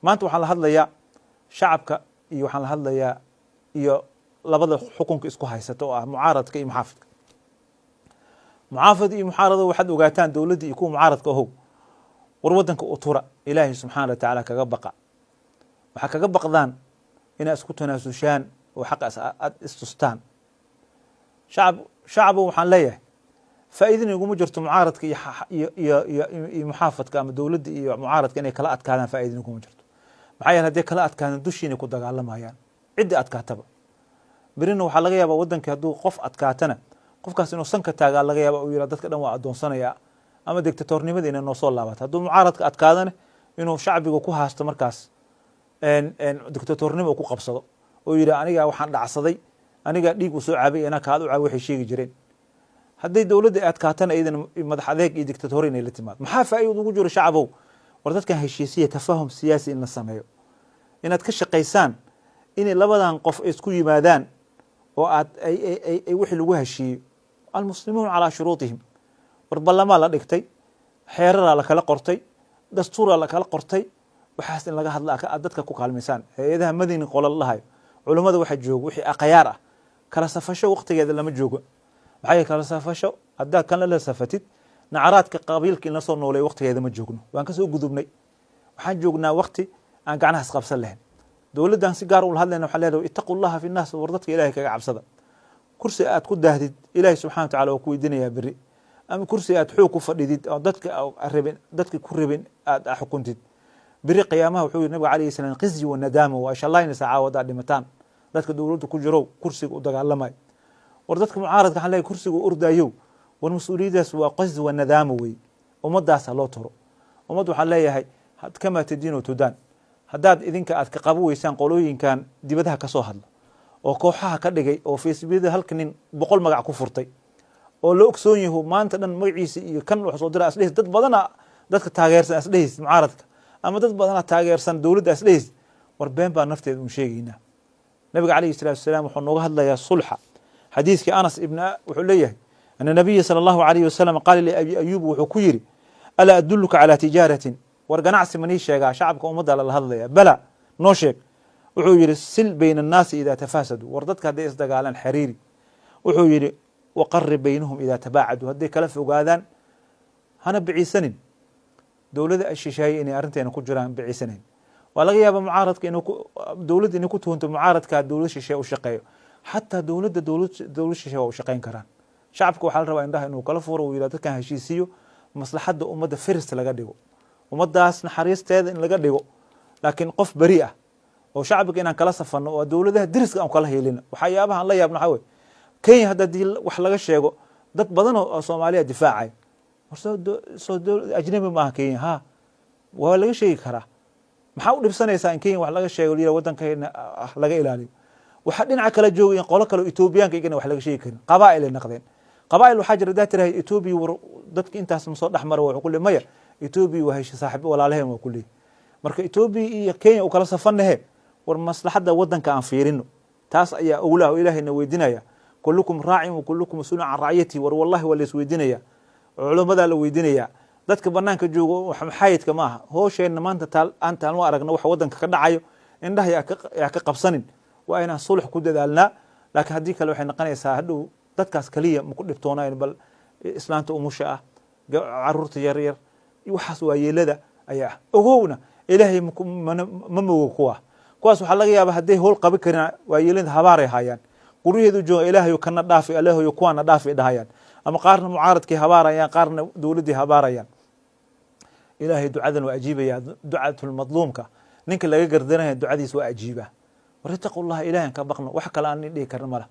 maanta waxaan la hadlayaa shacabka iyo waxaan la hadlayaa iyo labada xukunka isku haysata oo ah mucaaradka iyo muxaafidka. mucaafid iyo mucaarado waxaad ogaataan dowladda iyo kuwa mucaaradka ahow war wadanka u tura ilaahay subxaana wa tacaala kaga baqa. waxaa kaga baqdaan inaad isku tanaasushaan oo xaqaas aad istustaan. shacabo waxaan leeyahay faa'iidina iguma jirto mucaaradka iyo muxaafadka ama dowladda iyo mucaaradka inay kala adkaadaan, faa'iidina iguma jirto. maxaa yeele hadday kala adkaadaan dushiina ku dagaalamayaan ciddi adkaataba. berina waxaa laga yaabaa waddankii hadduu qof adkaatana qofkaas inuu sanka taagaa laga yaaba uu yidhaha dadka dhan waa addoonsanayaa ama dictatornimada inay noo soo laabata. hadduu mucaaradka adkaadana inuu shacbiga ku haasto markaas dictatornimo ku qabsado oo yidhaha anigaa waxaan dhacsaday, anigaa dhiig u soo caabay inaa kaad u caabay waxay sheegi jireen. hadday dowladda adkaatana iidan madax adeeg iyo dictatori inay la timaado. maxaa faa'iid ugu jiro shacabow? war dadkan heshiisiya tafahum siyaasi in la sameeyo, inaad ka shaqaysaan inay labadan qof isku yimaadaan oo aad ay wixii lagu heshiiyo. almuslimuun calaa shuruutihim, war ballamaa la dhigtay, xeeraraa la kala qortay, dastuuraa la kala qortay. waxaas in laga hadla aad dadka ku kaalmaysaan. hay-adaha madini qola lahayo culummada waxa joogo wixii aqayaar ah kala safasho waqtigeeda lama joogo. maxaa kala safasho haddaad kan la safatid nacaraadka qabiilka in la soo nooleeyo waqtigeeda ma joogno, waan ka soo gudubnay. waxaan joognaa waqti aan gacnaha isqabsan lahayn. dowladdan si gaar ula hadlayna waxaa leedahay ittaqu llaha fi nnaas, war dadka ilaahay kaga cabsada. kursi aad ku daahdid ilaahay subxana wa tacala waa ku weydiinayaa beri, ama kursi aad xoog ku fadhidid oo dadka ku rabin aad xukuntid beri qiyaamaha. wuxuu yidhi nabiga alayhi salaam qizyi wa nadaama waa shallaynaysa caawadaa dhimataan dadka dowladda ku jirow kursiga u dagaalamay. war dadka mucaaradka waxaan leeyahay kursiga u ordaayow, war mas-uuliyadaas waa qizyi wa nadaama wey. ummaddaasa loo turo. ummadda waxaan leeyahay kamaa tadiinu tudaan. haddaad idinka aad ka qabo weysaan qolooyinkan dibadaha ka soo hadla oo kooxaha ka dhigay oo facebookyada halka nin 100 magac ku furtay oo la ogsoon yahay maanta dhan magaciisa iyo kan wax soo diraa asdheys dad badana dadka taageersan asdheys mucaaradka ama dad badana taageersan dowladda asdheys. war been baa nafteeda u sheegaynaa. nabiga calayhi salaatu wasalaam wuxuu nooga hadlayaa sulxa. xadiiskii anas ibn wuxuu leeyahay ana nabiya sala allahu calayhi wasalam qaala liabi ayuub wuxuu ku yidhi alaa adulluka calaa tijaaratin, war ganacsi manii sheegaa? shacabka ummadda lala hadlaya. bala noo sheeg. wuxuu yidhi sil bayna annaasi idaa tafaasadu, war dadka hadday isdagaalaan xiriiri. wuxuu yidhi waqarib baynahum idaa tabaacadu, hadday kala fogaadaan hana biciisanin. dowladda shisheeye inay arrinteena ku jiraan biciisanayn. waa laga yaaba mucaaradka dowladda inay ku tuhunto mucaaradka dowlad shisheeye u shaqeeyo. xataa dowlad shisheeye waa u shaqayn karaan. shacabka waxaa la rabaa indhaha inuu kala furo uu yidhah dadkan heshiisiyo maslaxadda ummadda firist laga dhigo, ummaddaas naxariisteeda in laga dhigo. laakiin qof beri ah oo shacbiga inaan kala safanno oo dowladaha deriska aan kala helino. waxyaabaha aan la yaabno waxaa wey kenya hadda hadii wax laga sheego dad badan oo soomaaliya difaacay. ajnabi maaha kenya, ha waa laga sheegi karaa. maxaa u dhibsanaysaa in kenya wax laga sheego yira waddankeena laga ilaaliyo? waxaa dhinaca kala joogay in qolo kale etoobiyaanka igana wax laga sheegi karin. qabaa'il ay naqdeen. qabaa'il waxaa jira daa tirahay etoobiya war dadka intaas ma soo dhex mara wuxuu ku leeyahay maya etoobiya waa hesha saaxiib walaalaheen waa ku leeyahay. marka etoobiya iyo kenya u kala safanahe war maslaxadda waddanka aan fiirino. taas ayaa owlaah oo ilaahayna weydinaya. kullukum raacin wa kullukum mas'uulun can raciyatihi, war wallahi waa la isweydiinaya. culammadaa la weydinaya. dadka banaanka joogo maxaayidka ma aha. hoosheenna maanta aan taalmo aragna waxa waddanka ka dhacayo indhaha yaa ka qabsanin. waa inaan sulx ku dadaalnaa. laakiin haddii kale waxay noqonaysaa hadhow dadkaas kaliya maku dhibtoonayn, bal islaanta umusha ah, caruurta yaryar, waxaas waa yeelada ayaa ah. ogowna ilaahay ma mogo kuwaas waxaa laga yaaba hadday howl qabi karin waa yeelada habaaray haayaan. guryaheedu jooga ilaahayo kana dhaafi, ilaahayo kuwaana dhaafi dhahayaan. ama qaarna mucaaradkii habaarayaan, qaarna dowladdii habaarayaan. ilaahay ducadan waa ajiibaya. ducatul madluumka ninka laga gardanaya ducadiis waa ajiiba. war ittaqu llaha ilaahan ka baqno. wax kale aan dhihi karna mala.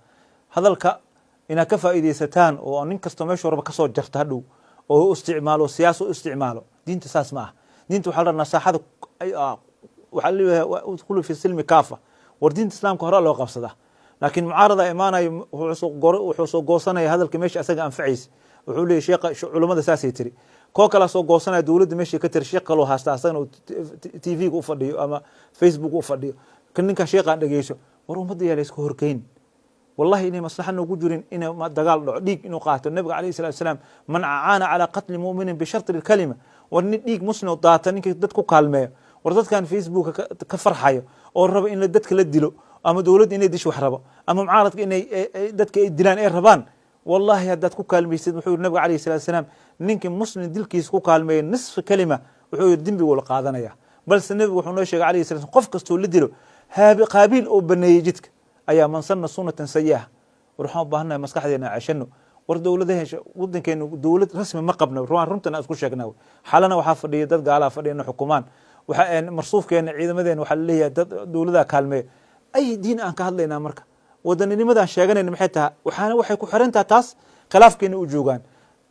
hadalka inaad ka faa'iidaysataan oo nin kastoo meeshu raba ka soo jarta hadhow oo isticmaalo siyaas u isticmaalo. diinta saas ma aha. diinta waxaa la rabaa nasaaxada waxaa leeyahay udkhulu fi silmi kaafa. war diinta islaamka hore loo qabsadaa. laakiin mucaarada imaanayo wuxuu soo goosanaya hadalka meesha asaga anfacaysa. wuxuu leeyahay sheekha culimada saasay tiri. koo kala soo goosanaya dowladda meesha ka tiri sheekh kaloo haasta asagana TV-ga u fadhiyo ama Facebook u fadhiyo. kan ninka sheekhaan dhageyso. war ummadda yaa la isku horkeyn. والله إني مصلحة نوجورين إنه ما دجال ديك إنه قاتل النبي عليه الصلاة والسلام من عانى على قتل مؤمن بشرط الكلمة ورني ديك مسلم وطاعتني كدتكو كلمة war dadkan Facebook ka farxayo oo raba in dadka la dilo ama dawladda inay disho wax rabo ama mucaaradka inay dadka ay dilaan ay rabaan wallahi haddaad ku kaalmaysid wuxuu yiri nabiga calayhi salaatu wasalaam ninkii muslim dilkiisa ku kaalmeeyay nisf kalima wuxuu yiri dembi wala qaadanaya balse nabigu wuxuu noo sheegay calayhi salaatu qof kastoo la dilo qaabiil oo baneeyay jidka ayaa man sanna sunnatan sayyi'ah waxaan u baahanahay maskaxdeena cashano war dawladaha wadankeena dawlad rasmi ma qabno runtan isku sheegnaa xalana waxa fadhiya dad gaala fadhiyana xukumaan waxa marsuufkeena ciidamadeena waxa leeyahay dad dawladaha kaalmeey ay diin aan ka hadlaynaa marka wadanimada aan sheeganayna maxay tahay waxay ku xirantaa taas khilaafkeena u joogaan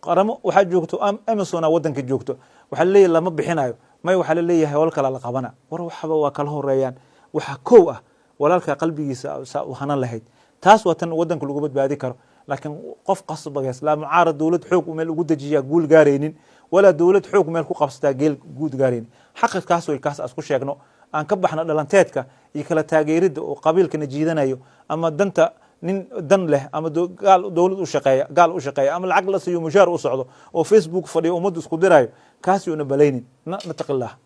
qaramo waxa joogto Amazon wadanka joogto waxa leeyahay lama bixinayo may waxa leeyahay wal kala la qabana war waxba waa kala horeeyaan waxa koow ah walaalka qalbigiisa u hanan lahayd taas watan wadanka lagu badbaadi karo laakiin qof qasbaga islaam mucaarad dawlad xoog meel ugu dajiya guul gaareenin wala dawlad xoog meel ku qabsata geel guud gaareen xaqadkaas way kaas asku sheegno aan ka baxna dhalanteedka iyo kala taageerida oo qabiilka jiidanayo ama danta nin dan leh ama dawlad u shaqeeya ama lacag la siiyo mushaar u socdo oo Facebook fadhiyo umad isku dirayo kaasi una balaynin nataqillah